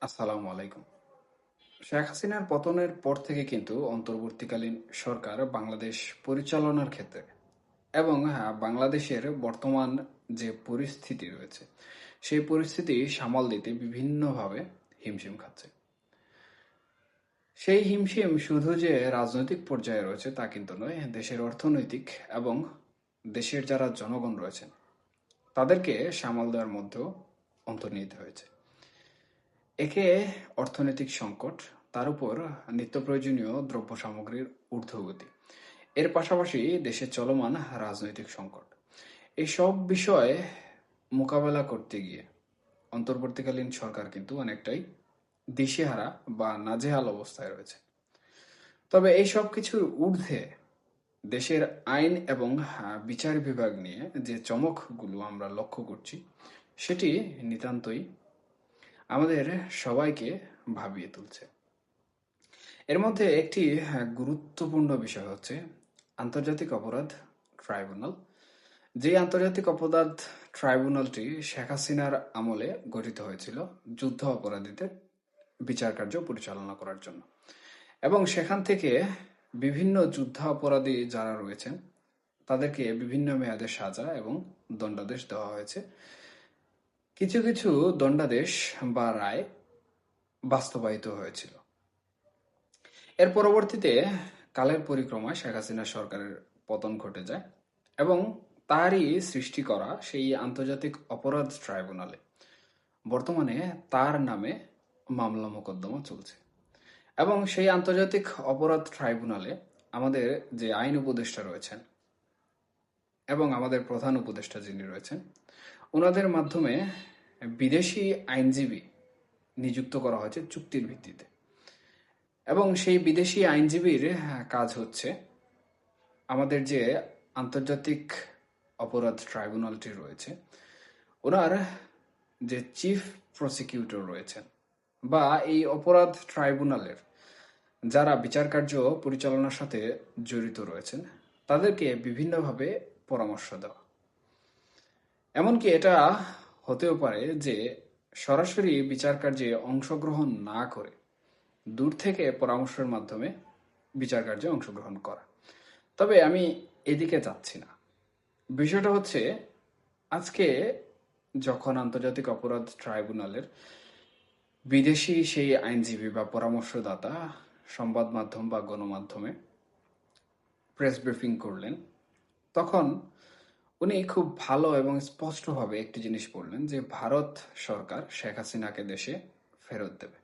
আসসালামু আলাইকুম। শেখ হাসিনার পতনের পর থেকে কিন্তু অন্তর্বর্তীকালীন সরকার বাংলাদেশ পরিচালনার ক্ষেত্রে এবং বাংলাদেশের বর্তমান যে পরিস্থিতি রয়েছে সেই পরিস্থিতি সামাল দিতে বিভিন্নভাবে হিমশিম খাচ্ছে। সেই হিমশিম শুধু যে রাজনৈতিক পর্যায়ে রয়েছে তা কিন্তু নয়, দেশের অর্থনৈতিক এবং দেশের যারা জনগণ রয়েছেন তাদেরকে সামাল দেওয়ার মধ্যেও অন্তর্নিহিত হয়েছে। একে অর্থনৈতিক সংকট, তার উপর নিত্য প্রয়োজনীয় দ্রব্য সামগ্রীর ঊর্ধ্বগতি, এর পাশাপাশি দেশে চলমান রাজনৈতিক সংকট, এইসব বিষয়ে মোকাবেলা করতে গিয়ে অন্তর্বর্তীকালীন সরকার কিন্তু অনেকটাই দিশেহারা বা নাজেহাল অবস্থায় রয়েছে। তবে এই সব কিছুর ঊর্ধ্বে দেশের আইন এবং বিচার বিভাগ নিয়ে যে চমকগুলো আমরা লক্ষ্য করছি সেটি নিতান্তই আমাদের সবাইকে ভাবিয়ে তুলছে। এর মধ্যে একটি গুরুত্বপূর্ণ বিষয় হচ্ছে আন্তর্জাতিক অপরাধ ট্রাইব্যুনাল। যে আন্তর্জাতিক অপরাধ ট্রাইব্যুনালটি শেখ হাসিনার আমলে গঠিত হয়েছিল যুদ্ধ অপরাধীদের বিচার কার্য পরিচালনা করার জন্য, এবং সেখান থেকে বিভিন্ন যুদ্ধাপরাধী যারা রয়েছেন তাদেরকে বিভিন্ন মেয়াদে সাজা এবং দণ্ডাদেশ দেওয়া হয়েছে। কিছু কিছু দণ্ডাদেশ বা রায় বাস্তবায়িত হয়েছিল। এর পরবর্তীতে কালের পরিক্রমায় শেখ হাসিনা সরকারের পতন ঘটে যায় এবং তারই সৃষ্টি করা সেই আন্তর্জাতিক অপরাধ ট্রাইব্যুনালে বর্তমানে তার নামে মামলা মোকদ্দমা চলছে। এবং সেই আন্তর্জাতিক অপরাধ ট্রাইব্যুনালে আমাদের যে আইন উপদেষ্টা রয়েছেন এবং আমাদের প্রধান উপদেষ্টা যিনি রয়েছেন ওনাদের মাধ্যমে বিদেশি আইনজীবী নিযুক্ত করা হয়েছে চুক্তির ভিত্তিতে। এবং সেই বিদেশি আইনজীবীর কাজ হচ্ছে আমাদের যে আন্তর্জাতিক অপরাধ ট্রাইব্যুনালটি রয়েছে ওনার যে চিফ প্রসিকিউটর রয়েছেন বা এই অপরাধ ট্রাইব্যুনালের যারা বিচার কার্য পরিচালনার সাথে জড়িত রয়েছেন তাদেরকে বিভিন্নভাবে পরামর্শ দেওয়া। এমনকি এটা হতেও পারে যে সরাসরি বিচার কার্যে অংশগ্রহণ না করে দূর থেকে পরামর্শের মাধ্যমে বিচার কার্যে অংশগ্রহণ করা। তবে আমি এদিকে যাচ্ছি না। বিষয়টা হচ্ছে আজকে যখন আন্তর্জাতিক অপরাধ ট্রাইব্যুনালের বিদেশি সেই আইনজীবী বা পরামর্শদাতা সংবাদ মাধ্যম বা গণমাধ্যমে প্রেস ব্রিফিং করলেন, তখন উনি খুব ভালো এবং স্পষ্টভাবে একটি জিনিস বললেন যে ভারত সরকার শেখ হাসিনাকে দেশে ফেরত দেবে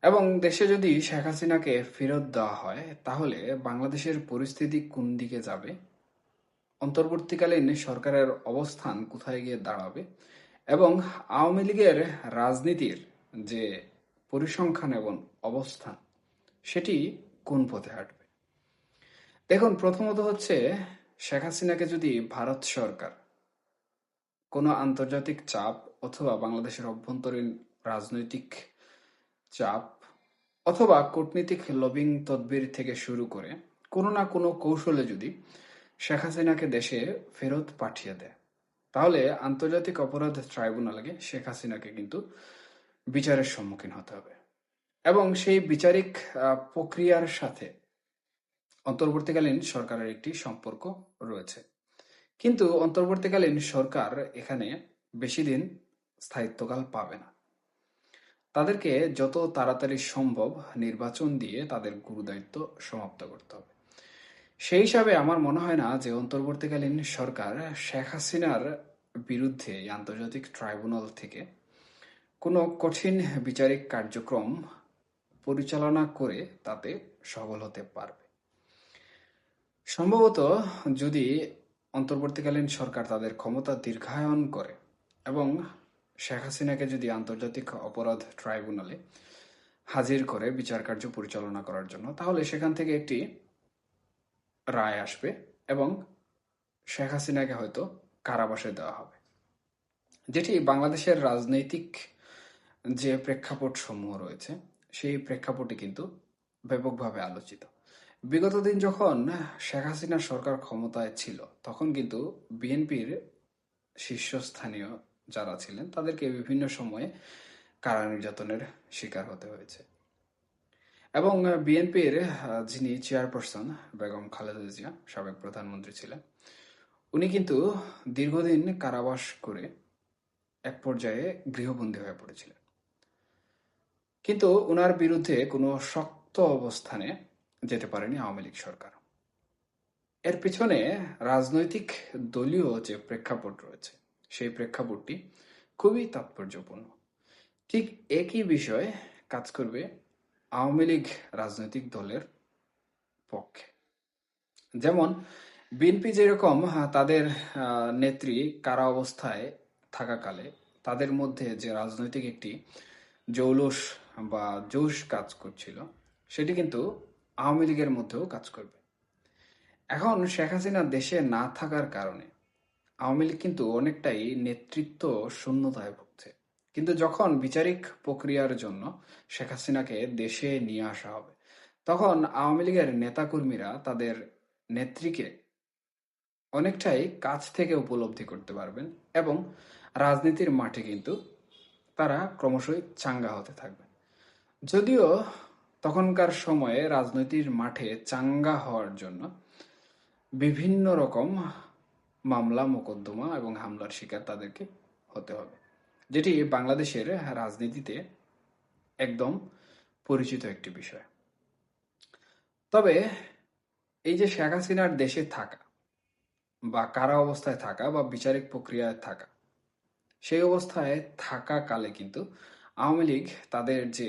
এবং দেশে যদি শেখ হাসিনাকে ফেরত দেওয়া হয় তাহলে বাংলাদেশের পরিস্থিতি কোন দিকে যাবে, অন্তর্বর্তীকালীন সরকারের অবস্থান কোথায় গিয়ে দাঁড়াবে এবং আওয়ামী লীগের রাজনীতির যে পরিসংখ্যান এবং অবস্থান সেটি কোন পথে হাঁটবে। দেখুন, প্রথমত হচ্ছে শেখ হাসিনাকে যদি ভারত সরকার কোনো আন্তর্জাতিক চাপ অথবা বাংলাদেশের অভ্যন্তরীণ রাজনৈতিক চাপ অথবা কূটনীতিক লবিং তদবির থেকে শুরু করে কোনো না কোনো কৌশলে যদি শেখ হাসিনাকে দেশে ফেরত পাঠিয়ে দেয় তাহলে আন্তর্জাতিক অপরাধ ট্রাইব্যুনালে শেখ হাসিনাকে কিন্তু বিচারের সম্মুখীন হতে হবে এবং সেই বিচারিক প্রক্রিয়ার সাথে অন্তর্বর্তীকালীন সরকারের একটি সম্পর্ক রয়েছে। কিন্তু অন্তর্বর্তীকালীন সরকার এখানে বেশি দিন স্থায়িত্বকাল পাবে না। তাদেরকে যত তাড়াতাড়ি সম্ভব নির্বাচন দিয়ে তাদের গুরুদায়িত্ব সমাপ্ত করতে হবে। সেই হিসাবে আমার মনে হয় না যে অন্তর্বর্তীকালীন সরকার শেখ হাসিনার বিরুদ্ধে এই আন্তর্জাতিক ট্রাইব্যুনাল থেকে কোনো কঠিন বিচারিক কার্যক্রম পরিচালনা করে তাতে সফল হতে পারবে। সম্ভবত যদি অন্তর্বর্তীকালীন সরকার তাদের ক্ষমতা দীর্ঘায়ন করে এবং শেখ হাসিনাকে যদি আন্তর্জাতিক অপরাধ ট্রাইব্যুনালে হাজির করে বিচার কার্য পরিচালনা করার জন্য, তাহলে সেখান থেকে একটি রায় আসবে এবং শেখ হাসিনাকে হয়তো কারাবাসে দেওয়া হবে, যেটি বাংলাদেশের রাজনৈতিক যে প্রেক্ষাপট সমূহ রয়েছে সেই প্রেক্ষাপটে কিন্তু ব্যাপকভাবে আলোচিত। বিগত দিন যখন শেখ হাসিনা সরকার ক্ষমতায় ছিল তখন কিন্তু বিএনপির শীর্ষস্থানীয় যারা ছিলেন তাদেরকে বিভিন্ন সময়ে কারা নির্যাতনের শিকার হতে হয়েছে। এবং বিএনপির যিনি চেয়ারপারসন বেগম খালেদা জিয়া, সাবেক প্রধানমন্ত্রী ছিলেন, উনি কিন্তু দীর্ঘদিন কারাবাস করে এক পর্যায়ে গৃহবন্দী হয়ে পড়েছিলেন। কিন্তু উনার বিরুদ্ধে কোনো শক্ত অবস্থানে যেতে পারেনি আওয়ামী লীগ সরকার। এর পিছনে রাজনৈতিক দলীয় যে প্রেক্ষাপট রয়েছে, সেই প্রেক্ষাপটটি খুবই তাৎপর্যপূর্ণ। ঠিক একই বিষয় কাজ করবে আওয়ামী লীগ রাজনৈতিক দলের পক্ষে। যেমন বিএনপি যেরকম তাদের নেত্রী কারা অবস্থায় থাকাকালে তাদের মধ্যে যে রাজনৈতিক একটি জৌলুস বা জোশ কাজ করছিল, সেটি কিন্তু আওয়ামী লীগের মধ্যেও কাজ করবে। এখন শেখ হাসিনা দেশে না থাকার কারণে আওয়ামী লীগ কিন্তু অনেকটাই নেতৃত্ব শূন্যতায় ভুগছে। কিন্তু যখন বিচারিক প্রক্রিয়ার জন্য শেখ হাসিনাকে দেশে নিয়ে আসা হবে, তখন আওয়ামী লীগের নেতাকর্মীরা তাদের নেত্রীকে অনেকটাই কাছ থেকে উপলব্ধি করতে পারবেন এবং রাজনীতির মাঠে কিন্তু তারা ক্রমশই চাঙ্গা হতে থাকবে। যদিও তখনকার সময়ে রাজনীতির মাঠে চাঙ্গা হওয়ার জন্য বিভিন্ন রকম মামলা মোকদ্দমা এবং হামলার শিকার তাদেরকে হতে হবে, যেটি বাংলাদেশের রাজনীতিতে একদম পরিচিত একটি বিষয়। তবে এই যে শেখ হাসিনার দেশে থাকা বা কারা অবস্থায় থাকা বা বিচারিক প্রক্রিয়ায় থাকা, সেই অবস্থায় থাকাকালে কিন্তু আওয়ামী লীগ তাদের যে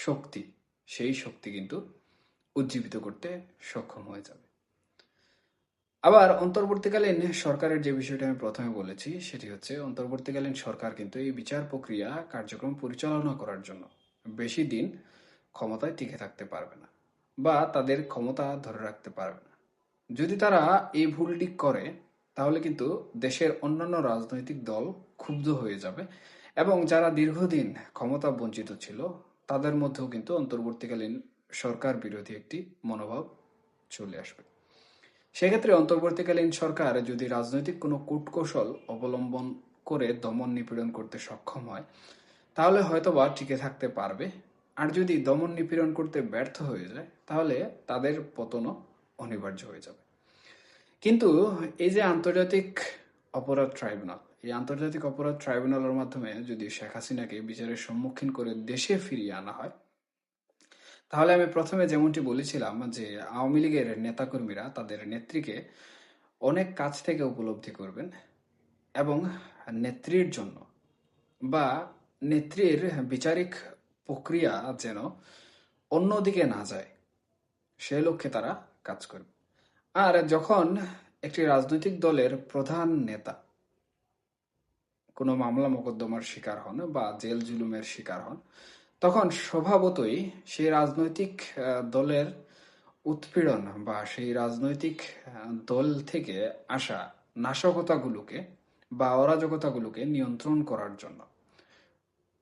শক্তি, সেই শক্তি কিন্তু উজ্জীবিত করতে সক্ষম হয়ে যাবে। আবার অন্তর্বর্তীকালীন সরকারের যে বিষয়টা আমি প্রথমে বলেছি, সেটি হচ্ছে অন্তর্বর্তীকালীন সরকার কিন্তু এই বিচার প্রক্রিয়া কার্যক্রম পরিচালনা করার জন্য বেশি দিন ক্ষমতায় টিকে থাকতে পারবে না বা তাদের ক্ষমতা ধরে রাখতে পারবে না। যদি তারা এই ভুলটি করে, তাহলে কিন্তু দেশের অন্যান্য রাজনৈতিক দল ক্ষুব্ধ হয়ে যাবে এবং যারা দীর্ঘদিন ক্ষমতা বঞ্চিত ছিল, তাদের মধ্যেও কিন্তু অন্তর্বর্তীকালীন সরকার বিরোধী একটি মনোভাব চলে আসবে। সেক্ষেত্রে অন্তর্বর্তীকালীন সরকার যদি রাজনৈতিক কোনো কূটকৌশল অবলম্বন করে দমন নিপীড়ন করতে সক্ষম হয়, তাহলে হয়তোবা টিকে থাকতে পারবে। আর যদি দমন নিপীড়ন করতে ব্যর্থ হয়ে যায়, তাহলে তাদের পতনও অনিবার্য হয়ে যাবে। কিন্তু এই যে আন্তর্জাতিক অপরাধ ট্রাইব্যুনাল, এই আন্তর্জাতিক অপরাধ ট্রাইব্যুনালের মাধ্যমে যদি শেখ হাসিনাকে বিচারের সম্মুখীন করে দেশে ফিরিয়ে আনা হয়, তাহলে আমি প্রথমে যেমনটি বলেছিলাম যে আওয়ামী লীগের নেতাকর্মীরা তাদের নেত্রীকে অনেক কাছ থেকে উপলব্ধি করবেন এবং নেত্রীর জন্য বা নেত্রীর বিচারিক প্রক্রিয়া যেন অন্যদিকে না যায়, সে লক্ষ্যে তারা কাজ করবে। আর যখন একটি রাজনৈতিক দলের প্রধান নেতা কোনো মামলা মোকদ্দমার শিকার হন বা জেল জুলুমের শিকার হন, তখন স্বভাবতই সেই রাজনৈতিক দলের উৎপীড়ন বা সেই রাজনৈতিক দল থেকে আসা নাশকতাগুলোকে বা অরাজকতাগুলোকে নিয়ন্ত্রণ করার জন্য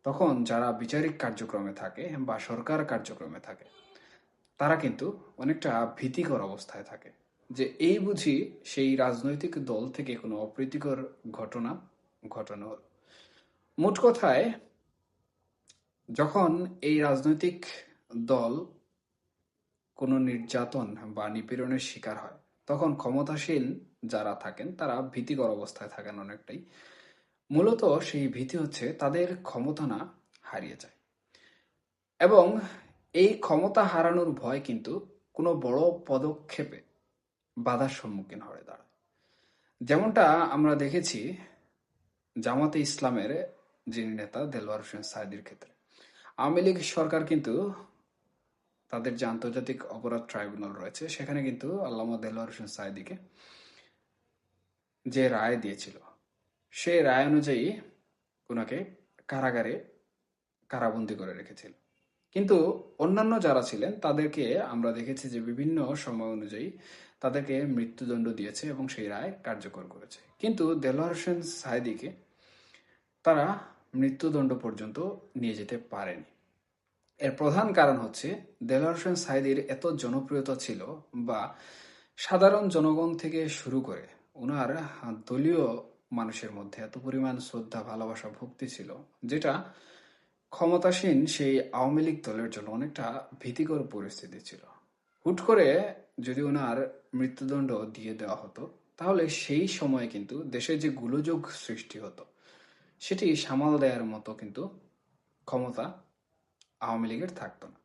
তখন যারা বিচারিক কার্যক্রমে থাকে বা সরকার কার্যক্রমে থাকে, তারা কিন্তু অনেকটা ভীতিকর অবস্থায় থাকে যে এই বুঝি সেই রাজনৈতিক দল থেকে কোনো অপ্রীতিকর ঘটনা ঘটানো হলো। মোট কথায়, যখন এই রাজনৈতিক দল কোনো নির্যাতন বা নিপীড়নের শিকার হয়, তখন ক্ষমতাসীন যারা থাকেন তারা ভীতিকর অবস্থায় থাকেন অনেকটাই। মূলত সেই ভীতি হচ্ছে তাদের ক্ষমতা না হারিয়ে যায় এবং এই ক্ষমতা হারানোর ভয় কিন্তু কোনো বড় পদক্ষেপে বাধার সম্মুখীন হয়ে দাঁড়ায়। যেমনটা আমরা দেখেছি জামাতে ইসলামের যিনি নেতা দেলোয়ার হোসেন সাঈদীর ক্ষেত্রে। আওয়ামী লীগ সরকার কিন্তু তাদের যে আন্তর্জাতিক অপরাধ ট্রাইব্যুনাল রয়েছে, সেখানে কিন্তু আল্লামা দেলোয়ার হোসেন সাঈদীকে যে রায় দিয়েছিল, সেই রায় অনুযায়ী ওনাকে কারাগারে কারাবন্দী করে রেখেছিল। কিন্তু অন্যান্য যারা ছিলেন তাদেরকে আমরা দেখেছি যে বিভিন্ন সময় অনুযায়ী তাদেরকে মৃত্যুদণ্ড দিয়েছে এবং সেই রায় কার্যকর করেছে। কিন্তু দেলোয়ার হোসেন সাঈদীকে তারা মৃত্যুদণ্ড পর্যন্ত নিয়ে যেতে পারেনি। এর প্রধান কারণ হচ্ছে দেলোয়ার হোসেন সাঈদীর এত জনপ্রিয়তা ছিল বা সাধারণ জনগণ থেকে শুরু করে ওনার দলীয় মানুষের মধ্যে এত পরিমাণ শ্রদ্ধা, ভালোবাসা, ভক্তি ছিল, যেটা ক্ষমতাসীন সেই আওয়ামী লীগ দলের জন্য অনেকটা ভীতিকর পরিস্থিতি ছিল। হুট করে যদি ওনার মৃত্যুদণ্ড দিয়ে দেওয়া হতো, তাহলে সেই সময়ে কিন্তু দেশে যে গোলযোগ সৃষ্টি হতো সেটি সামাল দেওয়ার মতো কিন্তু ক্ষমতা আওয়ামী লীগের থাকতো না।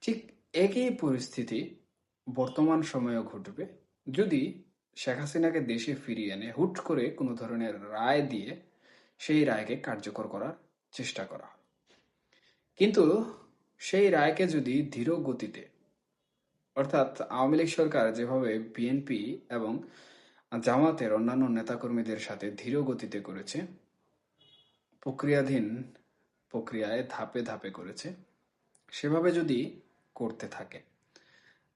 ঠিক একই পরিস্থিতি বর্তমান সময়েও ঘটবে যদি শেখ হাসিনাকে দেশে ফিরিয়ে এনে হুট করে কোনো ধরনের রায় দিয়ে সেই রায়কে কার্যকর করার চেষ্টা করা হয়। কিন্তু সেই রায়কে যদি ধীর গতিতে, অর্থাৎ আওয়ামী লীগ সরকার যেভাবে বিএনপি এবং জামাতের অন্যান্য নেতাকর্মীদের সাথে ধীর গতিতে করেছে, প্রক্রিয়াধীন প্রক্রিয়ায় ধাপে ধাপে করেছে, সেভাবে যদি করতে থাকে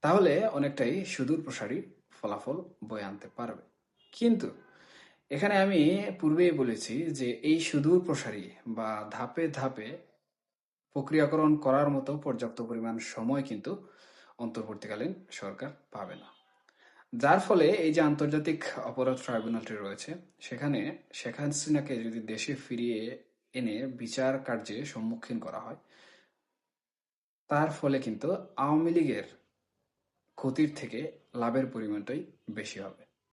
তাহলে অনেকটাই সুদূর প্রসারী ফলাফল বয়ে আনতে পারবে। কিন্তু এখানে আমি পূর্বেই বলেছি যে এই সুদূর প্রসারী বা ধাপে ধাপে প্রক্রিয়াকরণ করার মতো পর্যাপ্ত পরিমাণ সময় কিন্তু অন্তর্বর্তীকালীন সরকার পাবে না। যার ফলে এই যে আন্তর্জাতিক অপরাধ ট্রাইব্যুনালটি রয়েছে, সেখানে শেখ হাসিনাকে যদি দেশে ফিরিয়ে এনে বিচার কার্যে সম্মুখীন করা হয়, তার ফলে কিন্তু আওয়ামী লীগের ক্ষতির থেকে লাভের পরিমাণটাই বেশি হবে।